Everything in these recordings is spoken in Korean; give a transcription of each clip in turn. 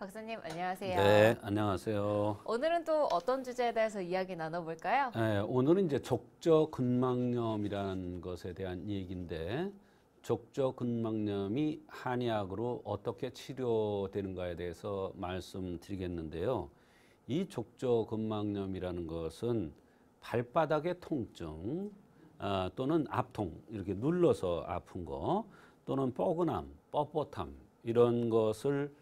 박사님 안녕하세요. 네, 안녕하세요. 오늘은 또 어떤 주제에 대해서 이야기 나눠볼까요? 네, 오늘은 이제 족저근막염이라는 것에 대한 얘기인데, 족저근막염이 한의학으로 어떻게 치료되는가에 대해서 말씀드리겠는데요. 이 족저근막염이라는 것은 발바닥의 통증 또는 압통, 이렇게 눌러서 아픈 거, 또는 뻐근함, 뻣뻣함 이런 것을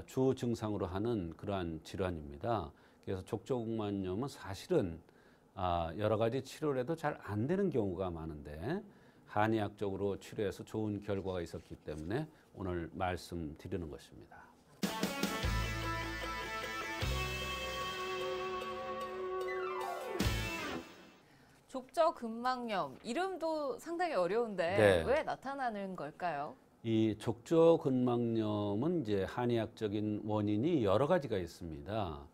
주 증상으로 하는 그러한 질환입니다. 그래서 족저근막염은 사실은 여러 가지 치료를 해도 잘 안 되는 경우가 많은데 한의학적으로 치료해서 좋은 결과가 있었기 때문에 오늘 말씀드리는 것입니다. 족저근막염 이름도 상당히 어려운데 네. 왜 나타나는 걸까요? 이 족저근막염은 이제 한의학적인 원인이 여러 가지가 있습니다.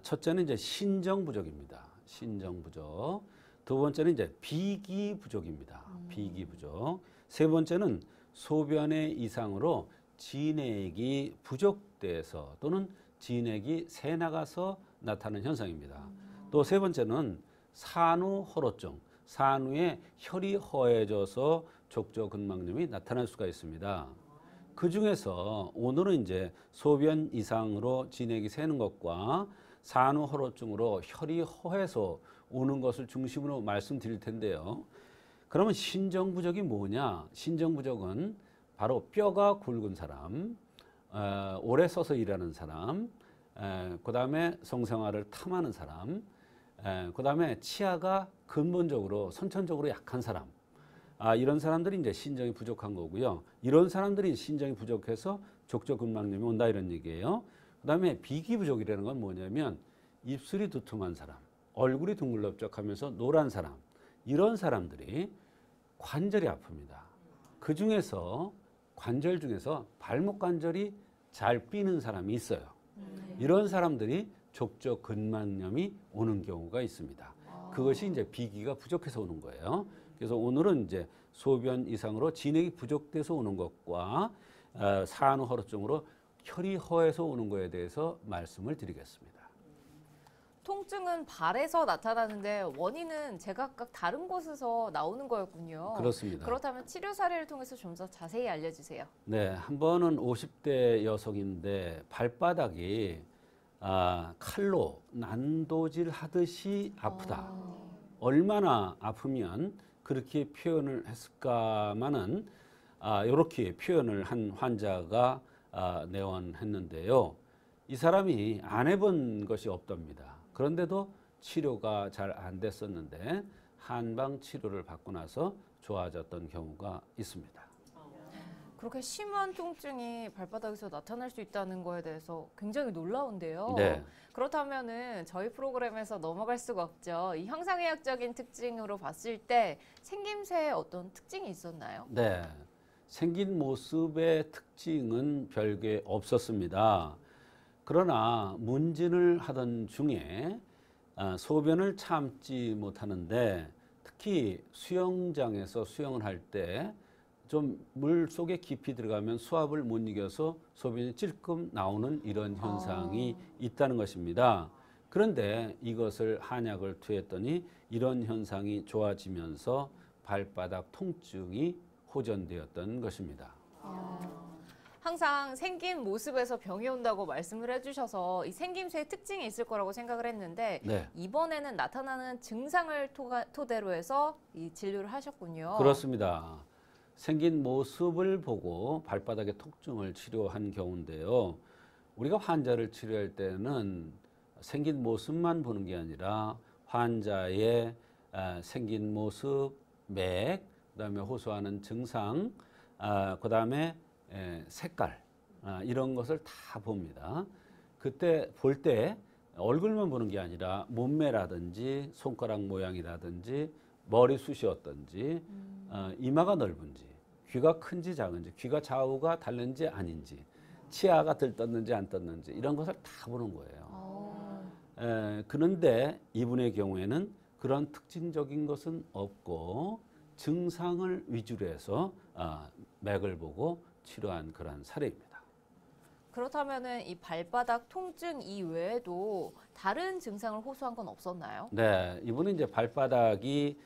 첫째는 이제 신정 부족입니다. 신정 부족. 두 번째는 이제 비기 부족입니다. 비기 부족. 세 번째는 소변의 이상으로 진액이 부족돼서 또는 진액이 새 나가서 나타나는 현상입니다. 또 세 번째는 산후호로증. 산후에 혈이 허해져서 족저근막염이 나타날 수가 있습니다. 그 중에서 오늘은 이제 소변 이상으로 진액이 새는 것과 산후호로증으로 혈이 허해서 오는 것을 중심으로 말씀드릴 텐데요. 그러면 신정부족이 뭐냐? 신정부족은 바로 뼈가 굵은 사람, 오래 서서 일하는 사람, 그 다음에 성생활을 탐하는 사람, 그 다음에 치아가 근본적으로 선천적으로 약한 사람, 이런 사람들이 이제 신정이 부족한 거고요. 이런 사람들이 신정이 부족해서 족저근막염이 온다 이런 얘기예요. 그 다음에 비기 부족이라는 건 뭐냐면 입술이 두툼한 사람, 얼굴이 둥글럽적하면서 노란 사람, 이런 사람들이 관절이 아픕니다. 그 중에서 관절 중에서 발목 관절이 잘 삐는 사람이 있어요. 이런 사람들이 족저근막염이 오는 경우가 있습니다. 그것이 이제 비기가 부족해서 오는 거예요. 그래서 오늘은 이제 소변 이상으로 진액이 부족돼서 오는 것과 산후호로증으로 혈이 허해서 오는 것에 대해서 말씀을 드리겠습니다. 통증은 발에서 나타나는데 원인은 제각각 다른 곳에서 나오는 거였군요. 그렇습니다. 그렇다면 치료 사례를 통해서 좀 더 자세히 알려주세요. 네, 한 번은 50대 여성인데 발바닥이 칼로 난도질 하듯이 아프다. 얼마나 아프면 그렇게 표현을 했을까마는 이렇게 표현을 한 환자가 내원했는데요. 이 사람이 안 해본 것이 없답니다. 그런데도 치료가 잘 안 됐었는데 한방 치료를 받고 나서 좋아졌던 경우가 있습니다. 그렇게 심한 통증이 발바닥에서 나타날 수 있다는 거에 대해서 굉장히 놀라운데요. 네. 그렇다면은 저희 프로그램에서 넘어갈 수가 없죠. 이 형상의학적인 특징으로 봤을 때 생김새에 어떤 특징이 있었나요? 네. 생긴 모습의 특징은 별게 없었습니다. 그러나 문진을 하던 중에 소변을 참지 못하는데 특히 수영장에서 수영을 할 때 좀 물 속에 깊이 들어가면 수압을 못 이겨서 소변이 찔끔 나오는 이런 현상이 있다는 것입니다. 그런데 이것을 한약을 투했더니 이런 현상이 좋아지면서 발바닥 통증이 호전되었던 것입니다. 항상 생긴 모습에서 병이 온다고 말씀을 해주셔서 이 생김새의 특징이 있을 거라고 생각을 했는데 네. 이번에는 나타나는 증상을 토대로 해서 이 진료를 하셨군요. 그렇습니다. 생긴 모습을 보고 발바닥의 통증을 치료한 경우인데요. 우리가 환자를 치료할 때는 생긴 모습만 보는 게 아니라 환자의 생긴 모습, 맥, 그다음에 호소하는 증상, 그다음에 색깔, 이런 것을 다 봅니다. 그때 볼 때 얼굴만 보는 게 아니라 몸매라든지 손가락 모양이라든지 머리숱이 어떤지, 이마가 넓은지, 귀가 큰지 작은지, 귀가 좌우가 다른지 아닌지, 치아가 들떴는지 안 떴는지 이런 것을 다 보는 거예요. 그런데 이분의 경우에는 그런 특징적인 것은 없고 증상을 위주로 해서 맥을 보고 치료한 그러한 사례입니다. 그렇다면은 이 발바닥 통증 이외에도 다른 증상을 호소한 건 없었나요? 네, 이분은 이제 발바닥이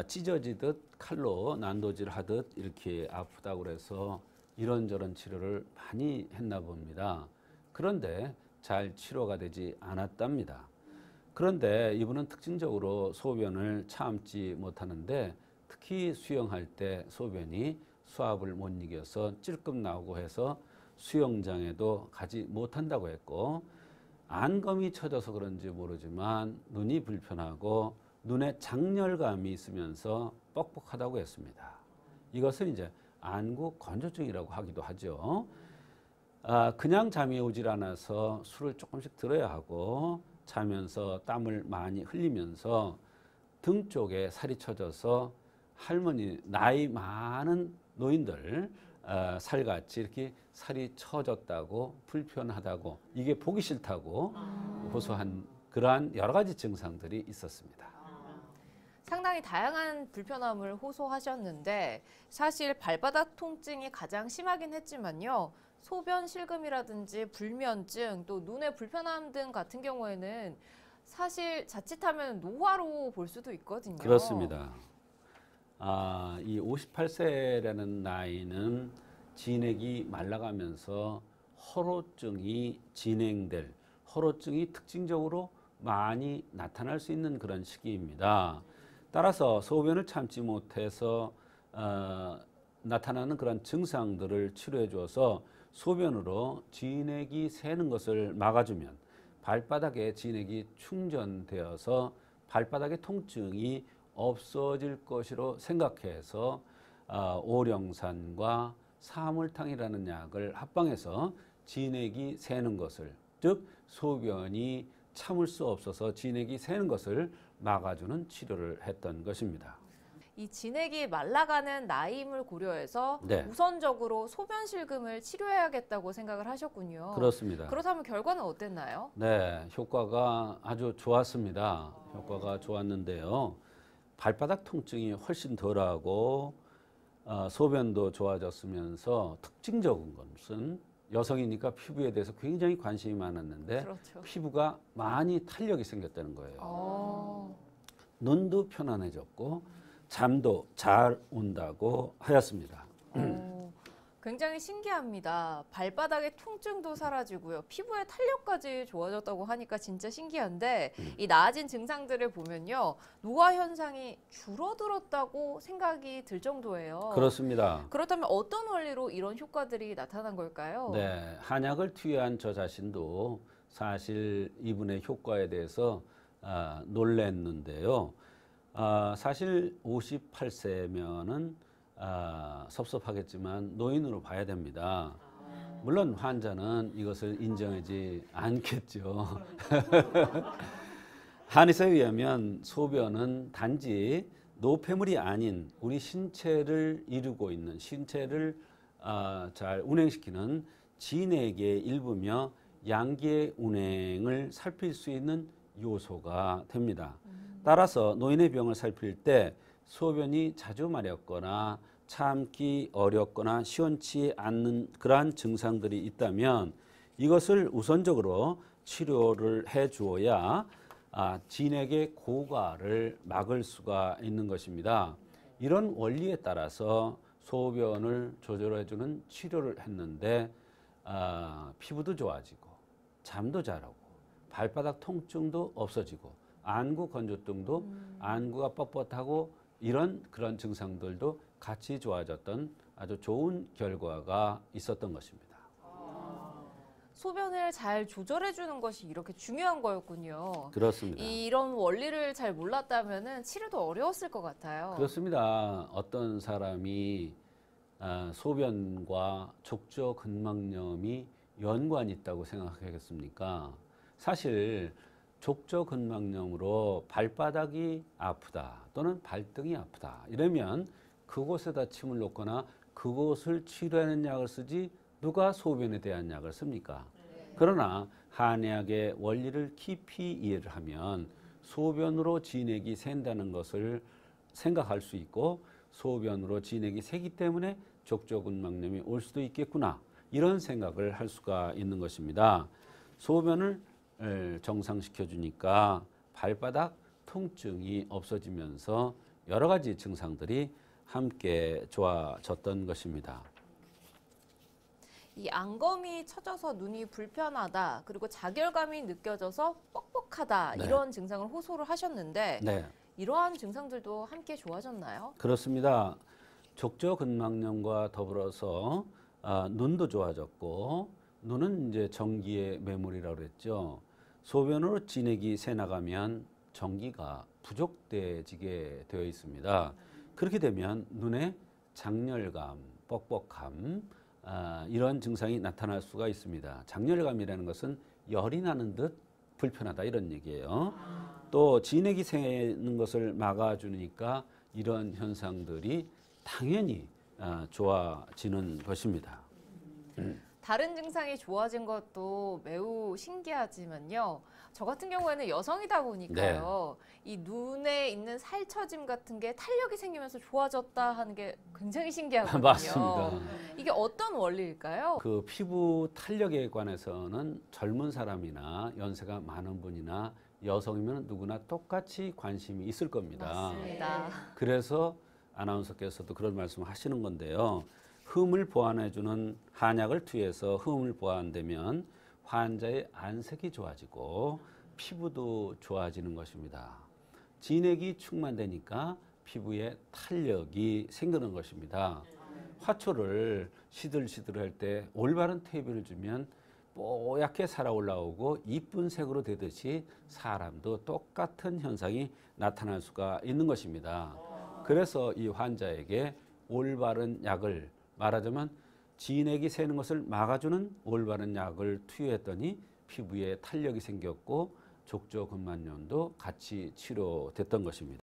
찢어지듯 칼로 난도질 하듯 이렇게 아프다고 그래서 이런저런 치료를 많이 했나 봅니다. 그런데 잘 치료가 되지 않았답니다. 그런데 이분은 특징적으로 소변을 참지 못하는데 특히 수영할 때 소변이 수압을 못 이겨서 찔끔 나오고 해서 수영장에도 가지 못한다고 했고, 안검이 쳐져서 그런지 모르지만 눈이 불편하고 눈에 장열감이 있으면서 뻑뻑하다고 했습니다. 이것은 이제 안구 건조증이라고 하기도 하죠. 그냥 잠이 오질 않아서 술을 조금씩 들어야 하고 자면서 땀을 많이 흘리면서 등 쪽에 살이 쳐져서 할머니 나이 많은 노인들 살같이 이렇게 살이 처졌다고 불편하다고 이게 보기 싫다고 호소한 그러한 여러 가지 증상들이 있었습니다. 상당히 다양한 불편함을 호소하셨는데 사실 발바닥 통증이 가장 심하긴 했지만요. 소변 실금이라든지 불면증 또 눈의 불편함 등 같은 경우에는 사실 자칫하면 노화로 볼 수도 있거든요. 그렇습니다. 이 58세라는 나이는 진액이 말라가면서 허로증이 진행될, 허로증이 특징적으로 많이 나타날 수 있는 그런 시기입니다. 따라서 소변을 참지 못해서 나타나는 그런 증상들을 치료해 줘서 소변으로 진액이 새는 것을 막아주면 발바닥에 진액이 충전되어서 발바닥의 통증이 없어질 것으로 생각해서 오령산과 사물탕이라는 약을 합방해서 진액이 새는 것을, 즉 소변이 참을 수 없어서 진액이 새는 것을 막아주는 치료를 했던 것입니다. 이 진액이 말라가는 나이임을 고려해서 네. 우선적으로 소변 실금을 치료해야겠다고 생각을 하셨군요. 그렇습니다. 그렇다면 결과는 어땠나요? 네, 효과가 아주 좋았습니다. 효과가 좋았는데요. 발바닥 통증이 훨씬 덜하고 소변도 좋아졌으면서 특징적인 것은 여성이니까 피부에 대해서 굉장히 관심이 많았는데 그렇죠. 피부가 많이 탄력이 생겼다는 거예요. 어, 눈도 편안해졌고 잠도 잘 온다고 하였습니다. 굉장히 신기합니다. 발바닥의 통증도 사라지고요. 피부의 탄력까지 좋아졌다고 하니까 진짜 신기한데 이 나아진 증상들을 보면요. 노화 현상이 줄어들었다고 생각이 들 정도예요. 그렇습니다. 그렇다면 어떤 원리로 이런 효과들이 나타난 걸까요? 네, 한약을 투여한 저 자신도 사실 이분의 효과에 대해서 놀랐는데요. 사실 58세면은 섭섭하겠지만 노인으로 봐야 됩니다. 물론 환자는 이것을 인정하지 않겠죠. 한의사에 의하면 소변은 단지 노폐물이 아닌 우리 신체를 이루고 있는 신체를 잘 운행시키는 진액의 일부며 양기의 운행을 살필 수 있는 요소가 됩니다. 따라서 노인의 병을 살필 때 소변이 자주 마렵거나 참기 어렵거나 시원치 않는 그러한 증상들이 있다면 이것을 우선적으로 치료를 해 주어야 진액의 고갈을 막을 수가 있는 것입니다. 이런 원리에 따라서 소변을 조절해 주는 치료를 했는데 피부도 좋아지고 잠도 잘 오고 발바닥 통증도 없어지고 안구 건조증도 안구가 뻣뻣하고 그런 증상들도 같이 좋아졌던 아주 좋은 결과가 있었던 것입니다. 소변을 잘 조절해 주는 것이 이렇게 중요한 거였군요. 그렇습니다. 이런 원리를 잘 몰랐다면 치료도 어려웠을 것 같아요. 그렇습니다. 어떤 사람이 소변과 족저근막염이 연관이 있다고 생각하겠습니까? 사실 족저근막염으로 발바닥이 아프다 또는 발등이 아프다 이러면 그곳에다 침을 놓거나 그곳을 치료하는 약을 쓰지 누가 소변에 대한 약을 씁니까? 그러나 한의학의 원리를 깊이 이해를 하면 소변으로 진액이 샌다는 것을 생각할 수 있고 소변으로 진액이 새기 때문에 족저근막염이 올 수도 있겠구나 이런 생각을 할 수가 있는 것입니다. 소변을 정상시켜 주니까 발바닥 통증이 없어지면서 여러 가지 증상들이 함께 좋아졌던 것입니다. 이 안검이 처져서 눈이 불편하다, 그리고 자결감이 느껴져서 뻑뻑하다 네. 이런 증상을 호소를 하셨는데 네, 이러한 증상들도 함께 좋아졌나요? 그렇습니다. 족저근막염과 더불어서 눈도 좋아졌고 눈은 이제 전기의 매몰이라고 그랬죠. 소변으로 진액이 새 나가면 전기가 부족되지게 되어 있습니다. 그렇게 되면 눈에 장렬감, 뻑뻑함 이런 증상이 나타날 수가 있습니다. 장렬감이라는 것은 열이 나는 듯 불편하다 이런 얘기예요. 또 진액이 새는 것을 막아주니까 이런 현상들이 당연히 좋아지는 것입니다. 다른 증상이 좋아진 것도 매우 신기하지만요. 저 같은 경우에는 여성이다 보니까요. 이 눈에 있는 살처짐 같은 게 탄력이 생기면서 좋아졌다 하는 게 굉장히 신기하거든요. 맞습니다. 이게 어떤 원리일까요? 그 피부 탄력에 관해서는 젊은 사람이나 연세가 많은 분이나 여성이면 누구나 똑같이 관심이 있을 겁니다. 맞습니다. 그래서 아나운서께서도 그런 말씀을 하시는 건데요. 흠을 보완해주는 한약을 투여해서 흠을 보완되면 환자의 안색이 좋아지고 피부도 좋아지는 것입니다. 진액이 충만되니까 피부에 탄력이 생기는 것입니다. 화초를 시들시들할 때 올바른 테이블을 주면 뽀얗게 살아 올라오고 이쁜 색으로 되듯이 사람도 똑같은 현상이 나타날 수가 있는 것입니다. 그래서 이 환자에게 올바른 약을, 말하자면 진액이 새는 것을 막아주는 올바른 약을 투여했더니 피부에 탄력이 생겼고 족저근막염도 같이 치료됐던 것입니다.